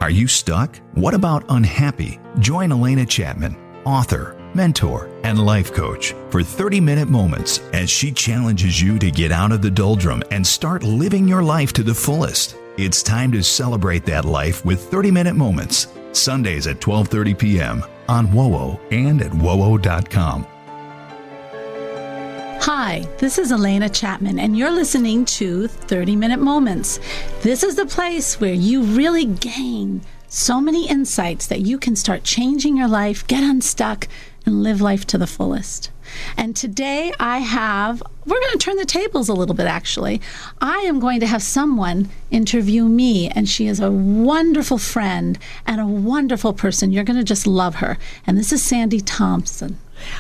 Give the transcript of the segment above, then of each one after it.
Are you stuck? What about unhappy? Join Alena Chapman, author, mentor, and life coach for 30-minute moments as she challenges you to get out of the doldrum and start living your life to the fullest. It's time to celebrate that life with 30-minute moments. Sundays at 12:30 p.m. on WOWO and at WOWO.com. Hi, this is Alena Chapman, and you're listening to 30-Minute Moments. This is the place where you really gain so many insights that you can start changing your life, get unstuck, and live life to the fullest. And today we're going to turn the tables a little bit, actually. I am going to have someone interview me, and she is a wonderful friend and a wonderful person. You're going to just love her. And this is Sandy Thompson.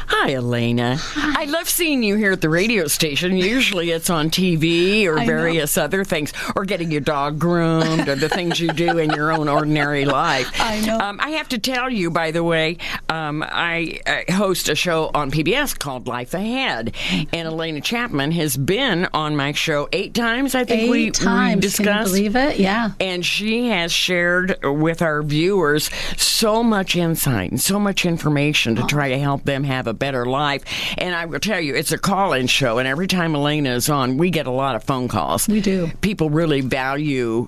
Hi, Alena. Hi. I love seeing you here at the radio station. Usually it's on TV or various other things, or getting your dog groomed, or the things you do in your own ordinary life. I know. I have to tell you, by the way, I host a show on PBS called Life Ahead, and Alena Chapman has been on my show 8 times, I think. 8 times. We discussed. Can you believe it? Yeah. And she has shared with our viewers so much insight and so much information to try to help them have a better life. And I will tell you, it's a call-in show, and every time Alena is on, we get a lot of phone calls. We do. People really value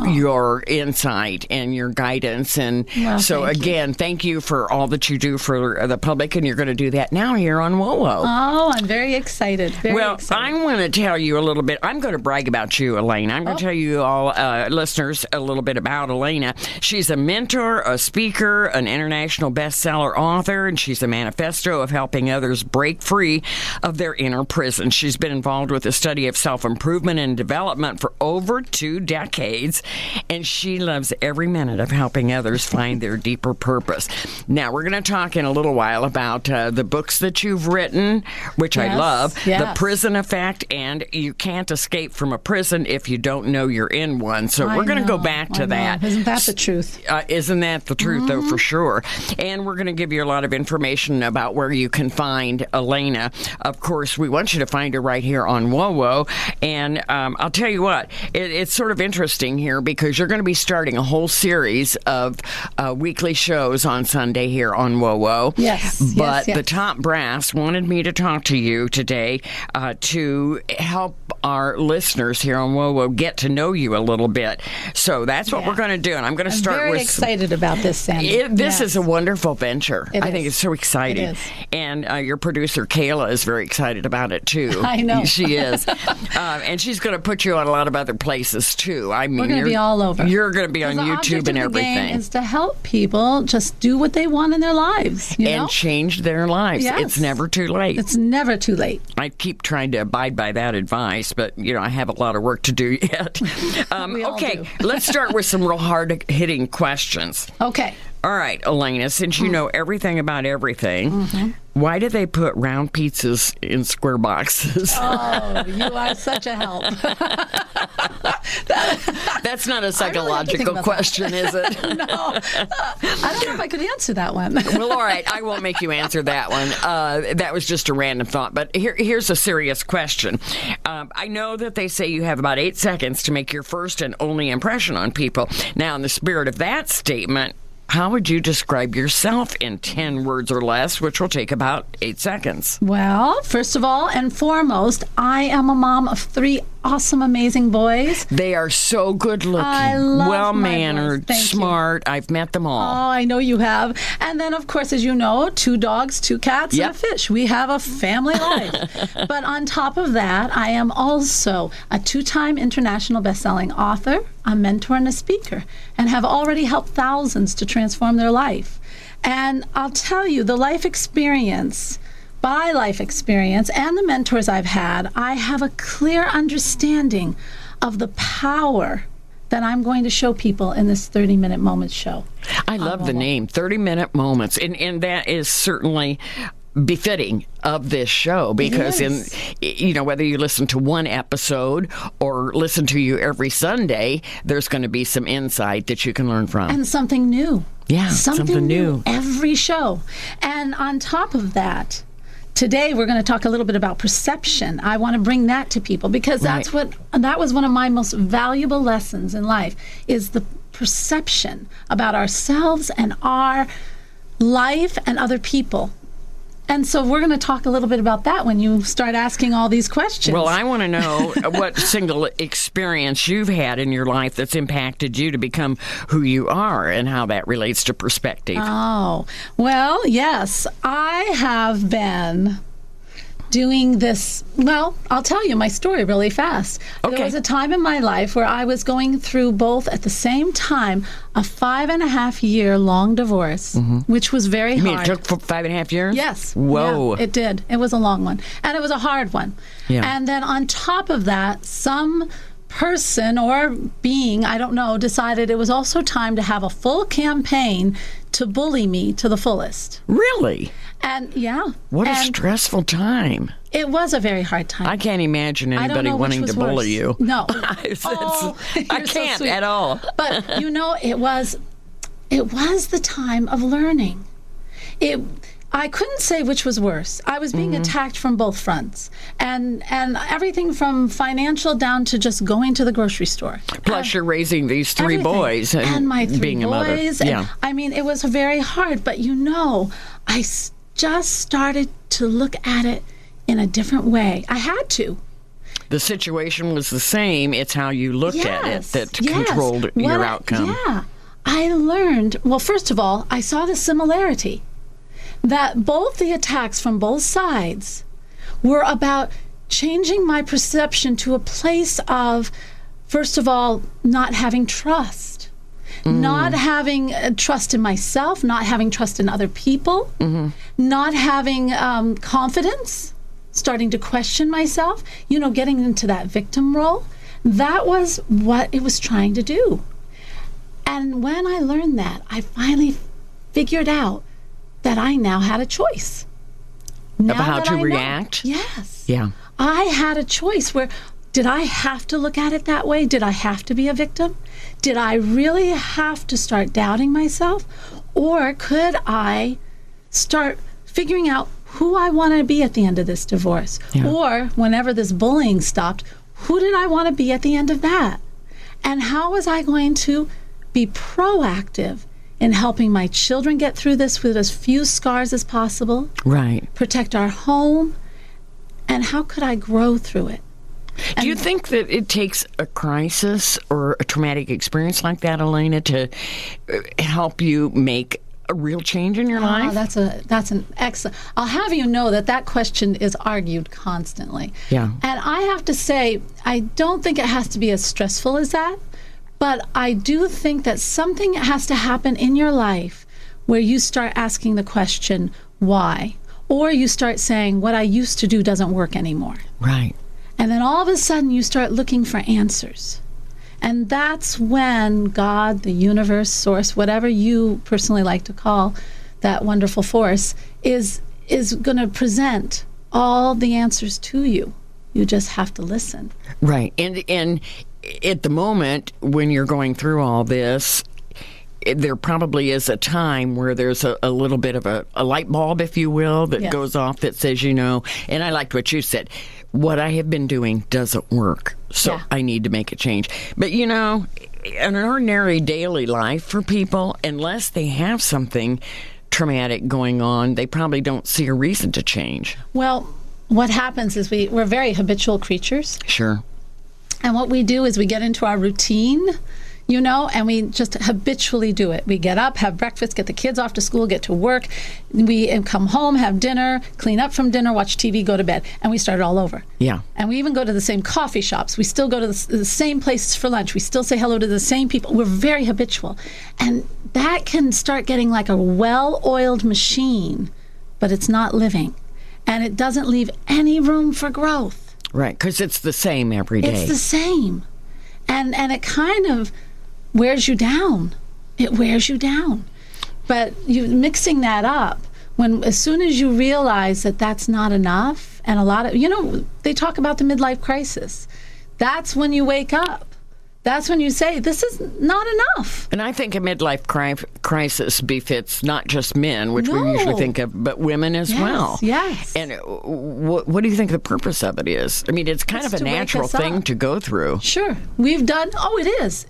your insight and your guidance. And so again, thank you for all that you do for the public, and you're going to do that now here on WOWO. Oh, I'm very excited. I want to tell you a little bit. I'm going to brag about you, Alena. I'm going to tell you all listeners a little bit about Alena. She's a mentor, a speaker, an international bestseller author, and she's a manifesto of helping others break free of their inner prison. She's been involved with the study of self-improvement and development for over 2 decades, and she loves every minute of helping others find their deeper purpose. Now, we're going to talk in a little while about the books that you've written, which I love, The Prison Effect, and You Can't Escape from a Prison If You Don't Know You're in One. So we're going to go back to that. Isn't that the truth? Isn't that the truth, though, for sure? And we're going to give you a lot of information about where you can find Alena. Of course, we want you to find her right here on WOWO. And I'll tell you what, it's sort of interesting here because you're going to be starting a whole series of weekly shows on Sunday here on WOWO. Yes. But the top brass wanted me to talk to you today to help our listeners here on WOWO get to know you a little bit. So that's what we're going to do. And I'm going to start very with... excited about this, Sandy. This is a wonderful venture. I think it's so exciting. It is. And your producer, Kayla, is very excited about it, too. I know. She is. And she's going to put you on a lot of other places, too. I mean, we're going to be all over. You're going to be on YouTube and everything. The game is to help people just do what they want in their lives. And change their lives. Yes. It's never too late. It's never too late. I keep trying to abide by that advice, but, I have a lot of work to do yet. Okay, let's start with some real hard-hitting questions. Okay. All right, Alena, since you know everything about everything, why do they put round pizzas in square boxes? Oh, you are such a help. That's not a psychological question, is it? No. I don't know if I could answer that one. Well, all right, I won't make you answer that one. That was just a random thought. But here's a serious question. I know that they say you have about 8 seconds to make your first and only impression on people. Now, in the spirit of that statement, how would you describe yourself in 10 words or less, which will take about 8 seconds? Well, first of all and foremost, I am a mom of 3 awesome, amazing boys. They are so good looking, I love well-mannered, smart. I've met them all. Oh, I know you have. And then, of course, as you know, 2 dogs, 2 cats, and a fish. We have a family life. But on top of that, I am also a 2-time international best-selling author, a mentor, and a speaker, and have already helped thousands to transform their life. And I'll tell you, the life experience... By life experience and the mentors I've had, I have a clear understanding of the power that I'm going to show people in this 30-minute moments show. I love the name, 30-minute moments, and that is certainly befitting of this show because whether you listen to one episode or listen to you every Sunday, there's going to be some insight that you can learn from. And something new. Yeah, something new every show. And on top of that, today we're going to talk a little bit about perception. I want to bring that to people because that was one of my most valuable lessons in life, is the perception about ourselves and our life and other people. And so we're going to talk a little bit about that when you start asking all these questions. Well, I want to know what single experience you've had in your life that's impacted you to become who you are and how that relates to perspective. Oh, well, yes. I have been doing this. Well, I'll tell you my story really fast. Okay. There was a time in my life where I was going through both at the same time a 5.5-year long divorce, which was very hard. You mean it took 5.5 years? Yes. Whoa. Yeah, it did. It was a long one. And it was a hard one. Yeah. And then on top of that, some person or being, I don't know, decided it was also time to have a full campaign to bully me to the fullest. Really? And yeah. What a stressful time. It was a very hard time. I can't imagine anybody wanting to bully you. No. I can't at all. But you know, it was the time of learning. I couldn't say which was worse. I was being attacked from both fronts, and everything from financial down to just going to the grocery store. Plus, you're raising these 3 boys and my 3 being boys. a mother. And, I mean, it was very hard. But you know, I just started to look at it in a different way. I had to. The situation was the same. It's how you looked at it that controlled your outcome. Yeah. I learned, well, first of all, I saw the similarity that both the attacks from both sides were about changing my perception to a place of, first of all, not having trust, not having trust in myself, not having trust in other people, not having confidence, starting to question myself, you know, getting into that victim role. That was what it was trying to do. And when I learned that, I finally figured out that I now had a choice. Of how to react? Yes. Yeah. I had a choice where, did I have to look at it that way? Did I have to be a victim? Did I really have to start doubting myself? Or could I start figuring out who I want to be at the end of this divorce? Yeah. Or whenever this bullying stopped, who did I want to be at the end of that? And how was I going to be proactive in helping my children get through this with as few scars as possible? Right. Protect our home. And how could I grow through it? Do you think that it takes a crisis or a traumatic experience like that, Alena, to help you make a real change in your life? That's an excellent. I'll have you know that question is argued constantly. Yeah. And I have to say, I don't think it has to be as stressful as that, but I do think that something has to happen in your life where you start asking the question, why? Or you start saying, what I used to do doesn't work anymore. Right. And then all of a sudden you start looking for answers. And that's when God, the universe, source, whatever you personally like to call that wonderful force, is going to present all the answers to you. You just have to listen. Right. And at the moment when you're going through all this, there probably is a time where there's a little bit of a light bulb, if you will, that goes off that says, you know, and I liked what you said, what I have been doing doesn't work, so I need to make a change. But, you know, in an ordinary daily life for people, unless they have something traumatic going on, they probably don't see a reason to change. Well, what happens is we're very habitual creatures. Sure. And what we do is we get into our routine, you know, and we just habitually do it. We get up, have breakfast, get the kids off to school, get to work. We come home, have dinner, clean up from dinner, watch TV, go to bed, and we start it all over. Yeah. And we even go to the same coffee shops. We still go to the same places for lunch. We still say hello to the same people. We're very habitual. And that can start getting like a well-oiled machine, but it's not living. And it doesn't leave any room for growth. Right, because it's the same every day. It's the same. And it kind of wears you down. It wears you down. But you mixing that up, as soon as you realize that that's not enough, and a lot of, you know, they talk about the midlife crisis. That's when you wake up that's when you say, this is not enough. And I think a midlife crisis befits not just men, which we usually think of, but women as well. Yes. And what do you think the purpose of it is? I mean, it's kind of a natural thing to go through. Sure. We've done, it is.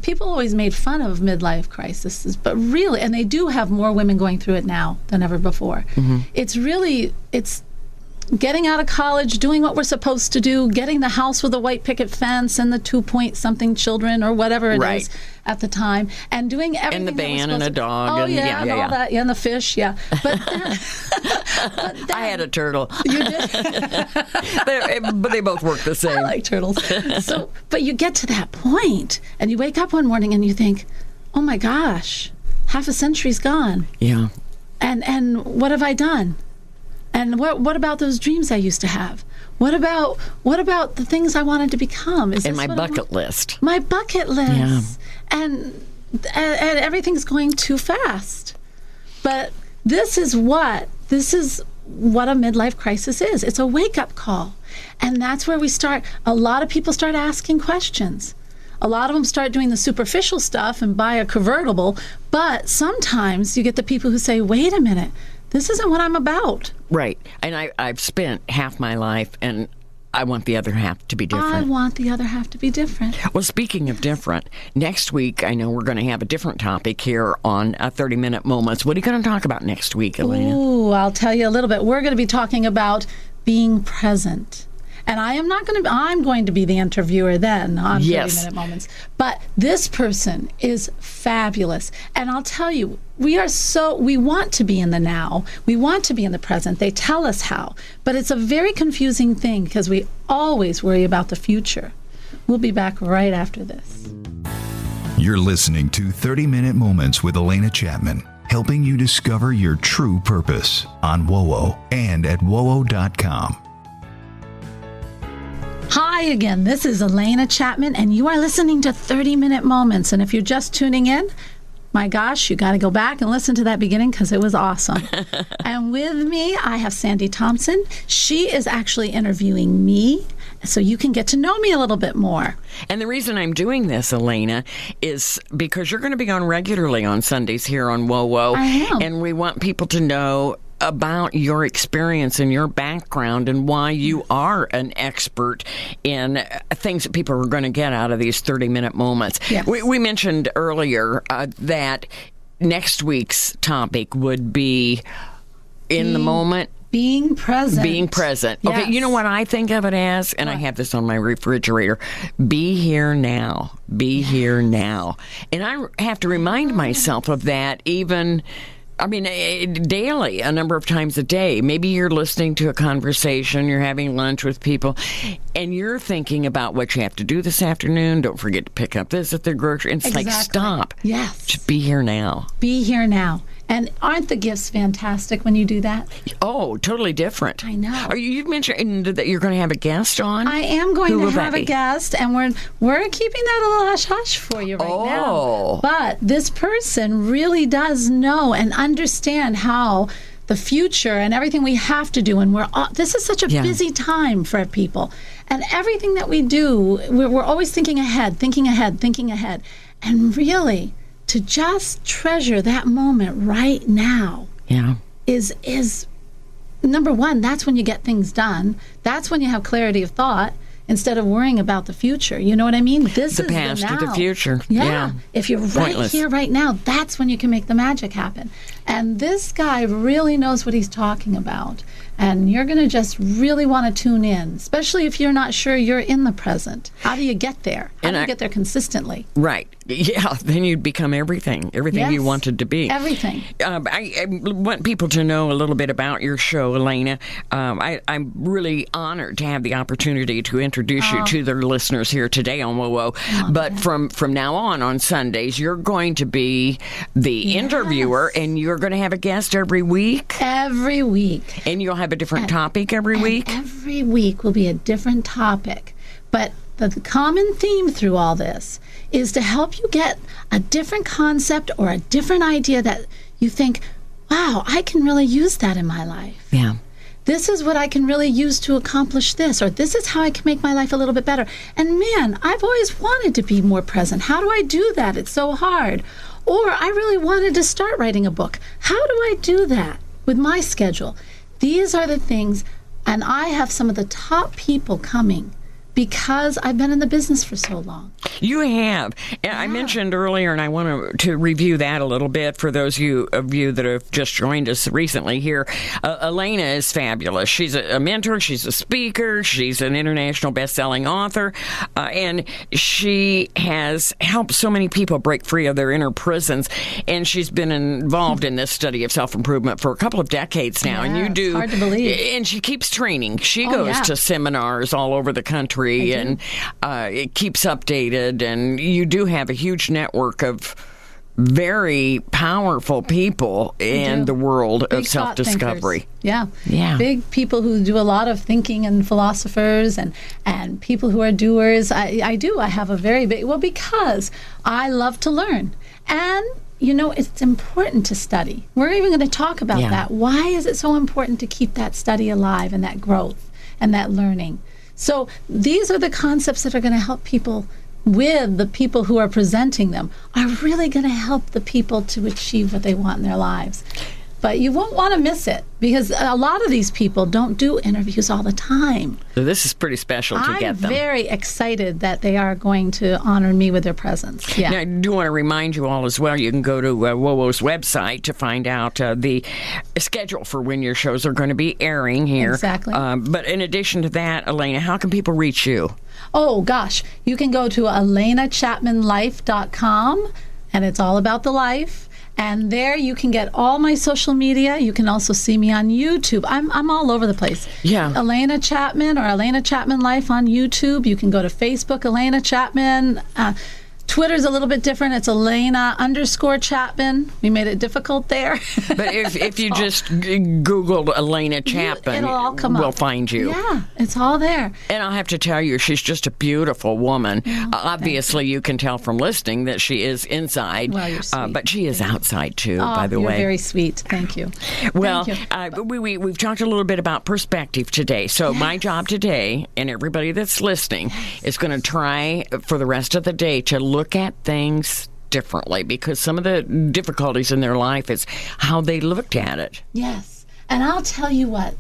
People always made fun of midlife crises, but really, and they do have more women going through it now than ever before. Mm-hmm. It's getting out of college, doing what we're supposed to do, getting the house with a white picket fence and the 2-point-something children or whatever it is at the time, and doing everything. And the van and a dog. Oh, and all that. Yeah, and the fish, yeah. But I had a turtle. You did? But they both work the same. I like turtles. But you get to that point, and you wake up one morning and you think, oh my gosh, half a century's gone. Yeah. And what have I done? And what about those dreams I used to have? What about the things I wanted to become? And my bucket list. My bucket list. Yeah. And everything's going too fast. But this is what a midlife crisis is. It's a wake-up call. And that's where a lot of people start asking questions. A lot of them start doing the superficial stuff and buy a convertible. But sometimes you get the people who say, wait a minute, this isn't what I'm about. Right. And I've spent half my life, and I want the other half to be different. I want the other half to be different. Well, speaking of different, next week, I know we're going to have a different topic here on 30-Minute Moments. What are you going to talk about next week, Alena? Ooh, I'll tell you a little bit. We're going to be talking about being present. And I'm going to be the interviewer then on 30-Minute Moments. But this person is fabulous. And I'll tell you, we want to be in the now. We want to be in the present. They tell us how. But it's a very confusing thing because we always worry about the future. We'll be back right after this. You're listening to 30-Minute Moments with Alena Chapman, helping you discover your true purpose on WOWO and at WOWO.com. Hi again, this is Alena Chapman, and you are listening to 30-Minute Moments. And if you're just tuning in, my gosh, you got to go back and listen to that beginning because it was awesome. And with me, I have Sandy Thompson. She is actually interviewing me, so you can get to know me a little bit more. And the reason I'm doing this, Alena, is because you're going to be on regularly on Sundays here on WOWO. I am. And we want people to know about your experience and your background and why you are an expert in things that people are going to get out of these 30-minute moments. Yes. We mentioned earlier that next week's topic would be in the moment. Being present. Being present. Yes. Okay, you know what I think of it as? And I have this on my refrigerator. Be here now. Be here now. And I have to remind myself of that daily, a number of times a day. Maybe you're listening to a conversation, you're having lunch with people, and you're thinking about what you have to do this afternoon. Don't forget to pick up this at the grocery. And it's like, stop. Yes. Just be here now. Be here now. And aren't the gifts fantastic when you do that? Oh, totally different. I know. You mentioned that you're going to have a guest on? I am going to have a guest, and we're keeping that a little hush-hush for you right now. But this person really does know and understand how the future and everything we have to do, and this is such a busy time for people. And everything that we do, we're always thinking ahead. And really, to just treasure that moment right now is number one. That's when you get things done. That's when you have clarity of thought instead of worrying about the future. You know what I mean? This the is past the now. To the future. Yeah. If you're right here, right now, that's when you can make the magic happen. And this guy really knows what he's talking about. And you're going to just really want to tune in, especially if you're not sure you're in the present. How do you get there? How do you get there consistently? Right. Yeah, then you'd become everything you wanted to be. Everything. I want people to know a little bit about your show, Alena. I'm really honored to have the opportunity to introduce you to the listeners here today on WOWO. But from now on Sundays, you're going to be the interviewer, and you're going to have a guest every week? Every week. And you'll have a different topic every week? Every week will be a different topic. But the common theme through all this is to help you get a different concept or a different idea that you think, wow, I can really use that in my life. Yeah. this is what I can really use to accomplish this, or this is how I can make my life a little bit better. And man, I've always wanted to be more present. How do I do that? It's so hard. Or I really wanted to start writing a book. How do I do that with my schedule? These are the things, and I have some of the top people coming because I've been in the business for so long. You have. Yeah. I mentioned earlier, and I want to review that a little bit for those of you that have just joined us recently here. Alena is fabulous. She's a mentor. She's a speaker. She's an international best-selling author. And she has helped so many people break free of their inner prisons. And she's been involved in this study of self-improvement for a couple of decades now. Yeah, and you do. It's hard to believe. And she keeps training. She goes to seminars all over the country and it keeps updated, and you do have a huge network of very powerful people in the world of self-discovery. Yeah. Big people who do a lot of thinking, and philosophers and people who are doers. I have a very big, because I love to learn. And it's important to study. We're even going to talk about that. Why is it so important to keep that study alive and that growth and that learning? So these are the concepts that are going to help people, with the people who are presenting them, are really going to help the people to achieve what they want in their lives. But you won't want to miss it, because a lot of these people don't do interviews all the time. So this is pretty special to get them. I'm very excited that they are going to honor me with their presence. Yeah. Now, I do want to remind you all as well, you can go to WOWO's website to find out the schedule for when your shows are going to be airing here. Exactly. But in addition to that, Alena, how can people reach you? Oh, gosh. You can go to alenachapmanlife.com, and it's all about the life. And there you can get all my social media. You can also see me on YouTube. I'm all over the place. Yeah. Alena Chapman, or Alena Chapman Life on YouTube. You can go to Facebook, Alena Chapman. Twitter's a little bit different. It's Alena_Chapman. We made it difficult there. But if you just Googled Alena Chapman, it'll all come up. We'll find you. Yeah, it's all there. And I'll have to tell you, she's just a beautiful woman. Obviously, you can tell from listening that she is inside. Well, you're sweet. But she is outside, too, by the way. You're very sweet. Thank you. Well, Thank you. we've talked a little bit about perspective today. So my job today, and everybody that's listening, is going to try for the rest of the day to look at things differently, because some of the difficulties in their life is how they looked at it. Yes. And I'll tell you what,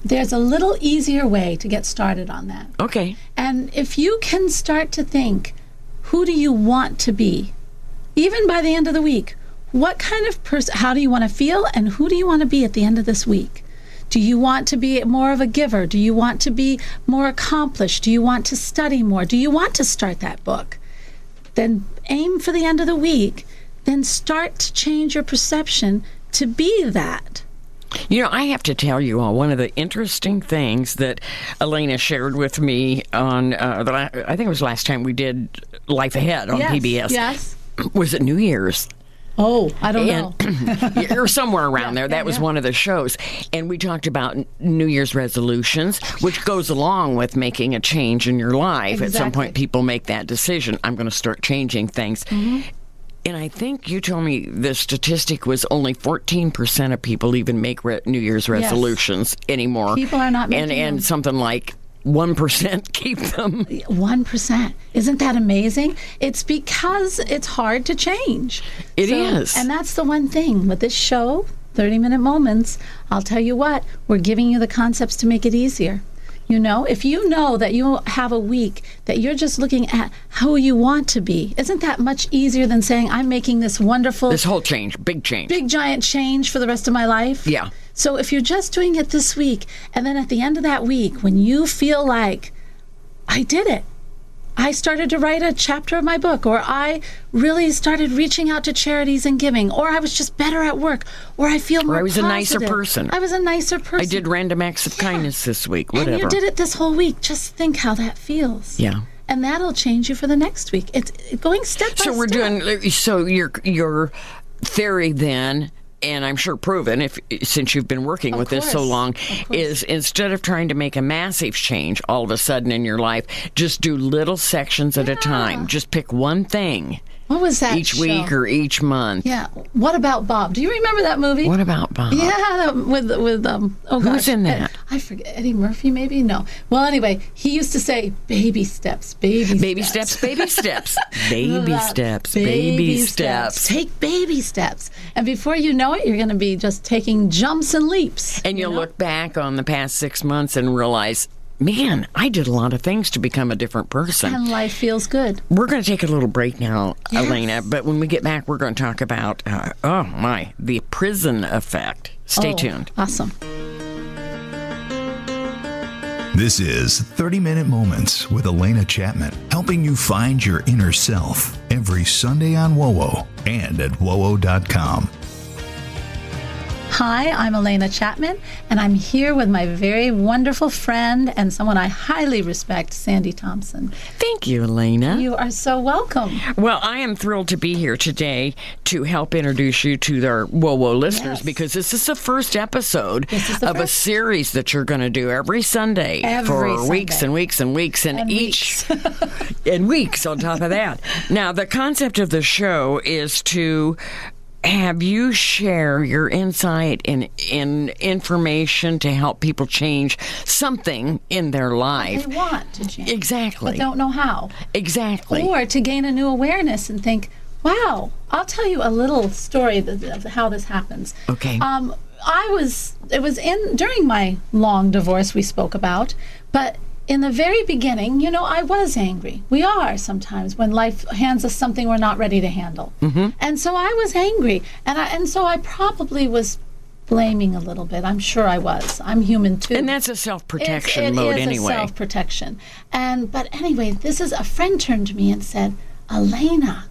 there's a little easier way to get started on that. Okay. And if you can start to think, who do you want to be? Even by the end of the week, what kind of person, how do you want to feel, and who do you want to be at the end of this week? Do you want to be more of a giver? Do you want to be more accomplished? Do you want to study more? Do you want to start that book? Then aim for the end of the week. Then start to change your perception to be that. I have to tell you all, one of the interesting things that Alena shared with me on, I think it was last time we did Life Ahead on PBS. Yes. Was it New Year's? Oh, I don't know. Or somewhere around there. That was one of the shows. And we talked about New Year's resolutions, which goes along with making a change in your life. At some point, people make that decision. I'm going to start changing things. Mm-hmm. And I think you told me the statistic was only 14% of people even make New Year's resolutions anymore. People are not making them. And something like 1% keep them. 1%. Isn't that amazing? It's because it's hard to change. It is. And that's the one thing with this show, 30-Minute Moments. I'll tell you what, we're giving you the concepts to make it easier. If you know that you have a week that you're just looking at who you want to be, isn't that much easier than saying, I'm making this wonderful... This whole change, big giant change for the rest of my life? Yeah. So if you're just doing it this week, and then at the end of that week, when you feel like, I did it, I started to write a chapter of my book, or I really started reaching out to charities and giving, or I was just better at work, or I feel more positive. Or I was positive. a nicer person. I was a nicer person. I did random acts of kindness this week, whatever. And you did it this whole week. Just think how that feels. Yeah. And that'll change you for the next week. It's going step by step. So we're doing, so your theory then, and I'm sure proven, since you've been working with this so long, is instead of trying to make a massive change all of a sudden in your life, just do little sections at a time. Just pick one thing What was that each show? week or each month. Yeah. What About Bob? Do you remember that movie? What About Bob? Yeah, with oh gosh. Who's in that? I forget. Eddie Murphy, maybe? No. Well, anyway, he used to say, baby steps, baby steps. Baby steps. Baby That steps. Baby steps. Take baby steps. And before you know it, you're going to be just taking jumps and leaps. And you'll look back on the past 6 months and realize, man, I did a lot of things to become a different person. And life feels good. We're going to take a little break now, Yes. Elena, but when we get back, we're going to talk about, the prison effect. Stay tuned. Awesome. This is 30-Minute Moments with Alena Chapman, helping you find your inner self every Sunday on WOWO and at WOWO.com. Hi, I'm Alena Chapman, and I'm here with my very wonderful friend and someone I highly respect, Sandy Thompson. Thank you, Elena. You are so welcome. Well, I am thrilled to be here today to help introduce you to our WOWO listeners Yes. because this is the first episode This is the of a first. series that you're going to do every Sunday for Every weeks Sunday. and weeks and weeks and weeks. and weeks on top of that. Now, the concept of the show is to have you share your insight and information to help people change something in their life. They want to change. Exactly. But don't know how. Exactly. Or to gain a new awareness and think, wow, I'll tell you a little story of how this happens. Okay. It was during my long divorce we spoke about, but in the very beginning, I was angry. We are sometimes when life hands us something we're not ready to handle. Mm-hmm. And so I was angry, and so I probably was blaming a little bit. I'm sure I was. I'm human too. And that's a self-protection It mode is anyway. a self-protection. But anyway, a friend turned to me and said, Alena,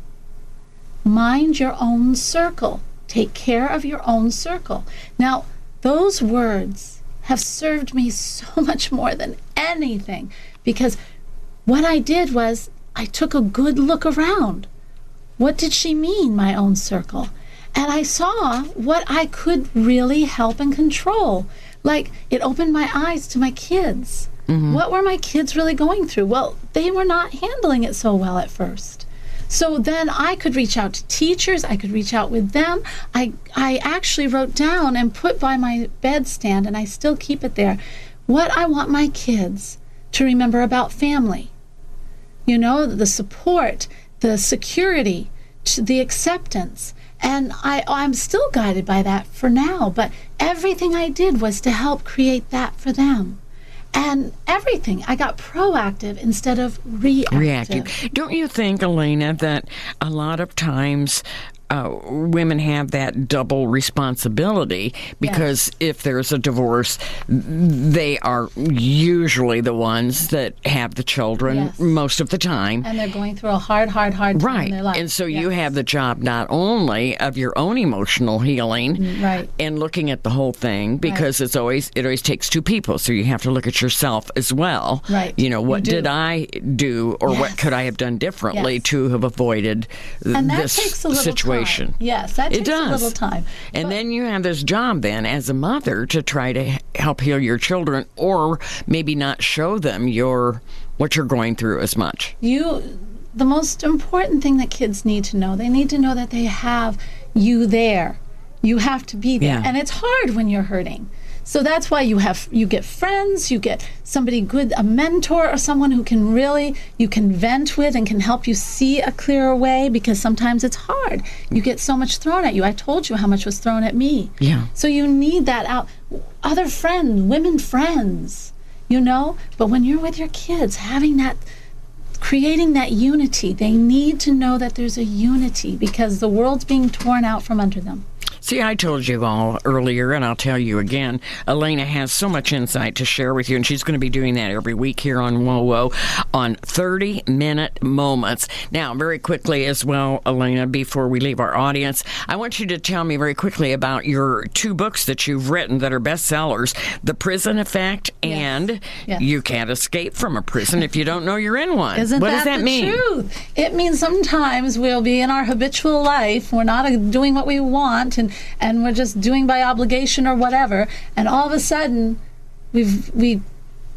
mind your own circle. Take care of your own circle. Now, those words have served me so much more than anything, because what I did was I took a good look around. What did she mean, my own circle? And I saw what I could really help and control. Like, it opened my eyes to my kids. Mm-hmm. What were my kids really going through? Well, they were not handling it so well at first. So then I could reach out to teachers. I could reach out with them. I actually wrote down and put by my bedstand, and I still keep it there, what I want my kids to remember about family. The support, the security, the acceptance. And I'm still guided by that for now. But everything I did was to help create that for them. And everything. I got proactive instead of reactive. Don't you think, Elena, that a lot of times women have that double responsibility because if there's a divorce, they are usually the ones that have the children most of the time. And they're going through a hard time in their life. And so you have the job not only of your own emotional healing and looking at the whole thing, because it always takes two people. So you have to look at yourself as well. Right. What did I do or what could I have done differently to have avoided this situation? Yes, that takes a little time. And then you have this job then as a mother to try to help heal your children, or maybe not show them what you're going through as much. The most important thing that kids need to know, they need to know that they have you there. You have to be there. And it's hard when you're hurting. So that's why you get friends, you get somebody good, a mentor or someone who you can vent with and can help you see a clearer way, because sometimes it's hard. You get so much thrown at you. I told you how much was thrown at me. Yeah. So you need that out. Other friends, women friends, but when you're with your kids, creating that unity, they need to know that there's a unity because the world's being torn out from under them. See, I told you all earlier, and I'll tell you again, Elena has so much insight to share with you, and she's going to be doing that every week here on WOWO on 30-Minute Moments. Now, very quickly as well, Elena, before we leave our audience, I want you to tell me very quickly about your two books that you've written that are bestsellers, The Prison Effect and You Can't Escape from a Prison If You Don't Know You're in One. What does that mean? Truth? It means sometimes we'll be in our habitual life, we're not doing what we want, and we're just doing by obligation or whatever, and all of a sudden we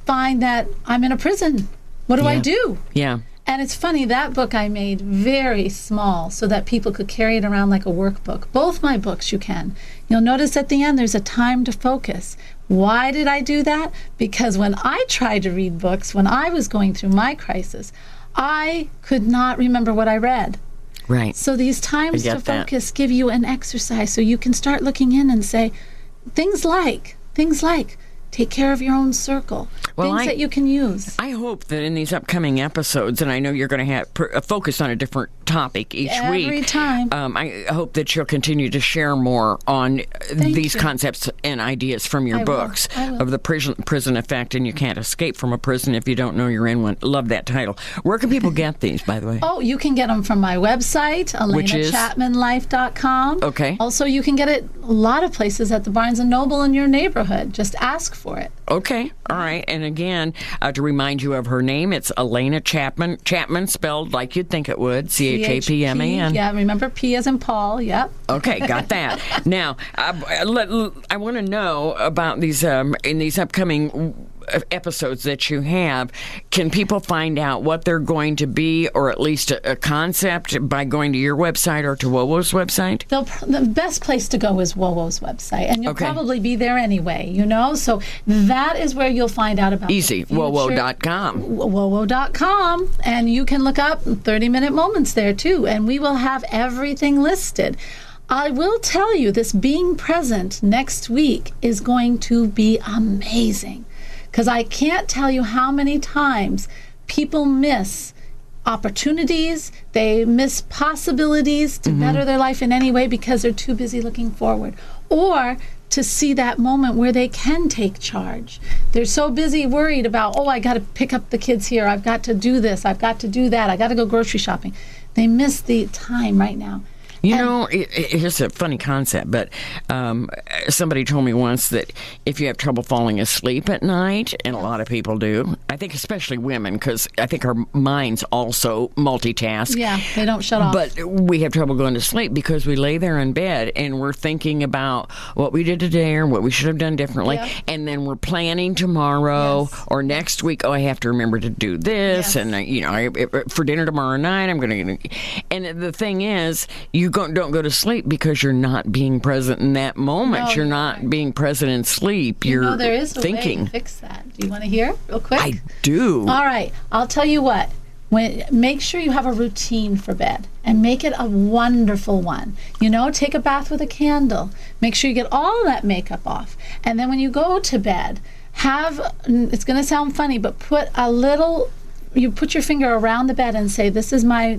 find that I'm in a prison. What do I do? Yeah. And it's funny, that book I made very small so that people could carry it around like a workbook. Both my books you can. You'll notice at the end there's a time to focus. Why did I do that? Because when I tried to read books, when I was going through my crisis, I could not remember what I read. Right. So these times to focus give you an exercise so you can start looking in and say things like, take care of your own circle. Things that you can use. I hope that in these upcoming episodes, and I know you're going to have a focus on a different topic each week. Every time. I hope that you'll continue to share more on these concepts and ideas from your books of the prison effect, and you can't escape from a prison if you don't know you're in one. Love that title. Where can people get these, by the way? Oh, you can get them from my website, AlenaChapmanLife.com. Okay. Also, you can get it a lot of places at the Barnes & Noble in your neighborhood. Just ask for it. Okay. All right. And again, to remind you of her name, it's Alena Chapman. Chapman spelled like you'd think it would, Chapman. Yeah, remember P as in Paul. Yep. Okay, got that. Now, I want to know about these in these upcoming episodes that you have. Can people find out what they're going to be, or at least a concept, by going to your website or to WOWO's website? The best place to go is WOWO's website, and you'll probably be there anyway, you know? So that is where you'll find out about Easy, WOWO.com. WOWO.com, and you can look up 30-minute moments there, too, and we will have everything listed. I will tell you, this being present next week is going to be amazing. Because I can't tell you how many times people miss opportunities, they miss possibilities to better their life in any way because they're too busy looking forward. Or to see that moment where they can take charge. They're so busy worried about, I got to pick up the kids here, I've got to do this, I've got to do that, I got to go grocery shopping. They miss the time right now. You know, it's a funny concept, but somebody told me once that if you have trouble falling asleep at night, and a lot of people do, I think especially women, because I think our minds also multitask. Yeah, they don't shut off. But we have trouble going to sleep because we lay there in bed and we're thinking about what we did today or what we should have done differently, and then we're planning tomorrow or next week. I have to remember to do this, and for dinner tomorrow night, I'm going to. And the thing is, you don't go to sleep because you're not being present in that moment. No, you're not being present in sleep. You're there is a thinking. way to fix that. Do you want to hear real quick? I do. All right. I'll tell you what. Make sure you have a routine for bed and make it a wonderful one. Take a bath with a candle. Make sure you get all that makeup off. And then when you go to bed, it's going to sound funny, but you put your finger around the bed and say, this is my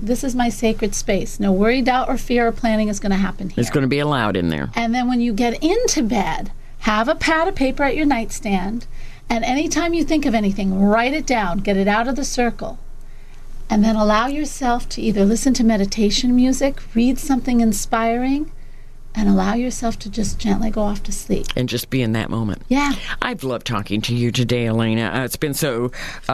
sacred space. No worry, doubt, or fear or planning is going to happen here. It's going to be allowed in there. And then when you get into bed, have a pad of paper at your nightstand, and anytime you think of anything, write it down, get it out of the circle. And then allow yourself to either listen to meditation music, read something inspiring, and allow yourself to just gently go off to sleep. And just be in that moment. Yeah. I've loved talking to you today, Alena. It's been so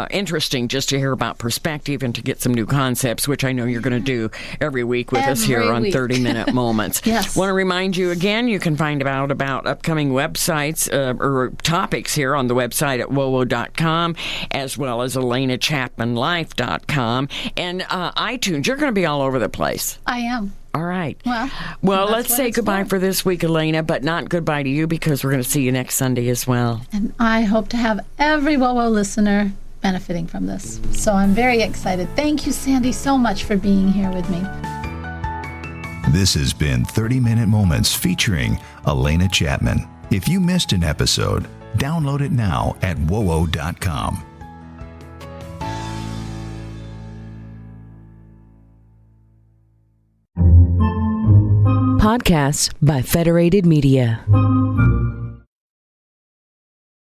interesting just to hear about perspective and to get some new concepts, which I know you're going to do every week with us here on 30-Minute Moments. Yes. Want to remind you again, you can find out about upcoming websites or topics here on the website at WOWO.com, as well as AlenaChapmanLife.com. And iTunes, you're going to be all over the place. I am. All right. Well, let's say goodbye for this week, Alena, but not goodbye to you because we're going to see you next Sunday as well. And I hope to have every WOWO listener benefiting from this. So I'm very excited. Thank you, Sandy, so much for being here with me. This has been 30-Minute Moments featuring Alena Chapman. If you missed an episode, download it now at WOWO.com. Podcasts by Federated Media.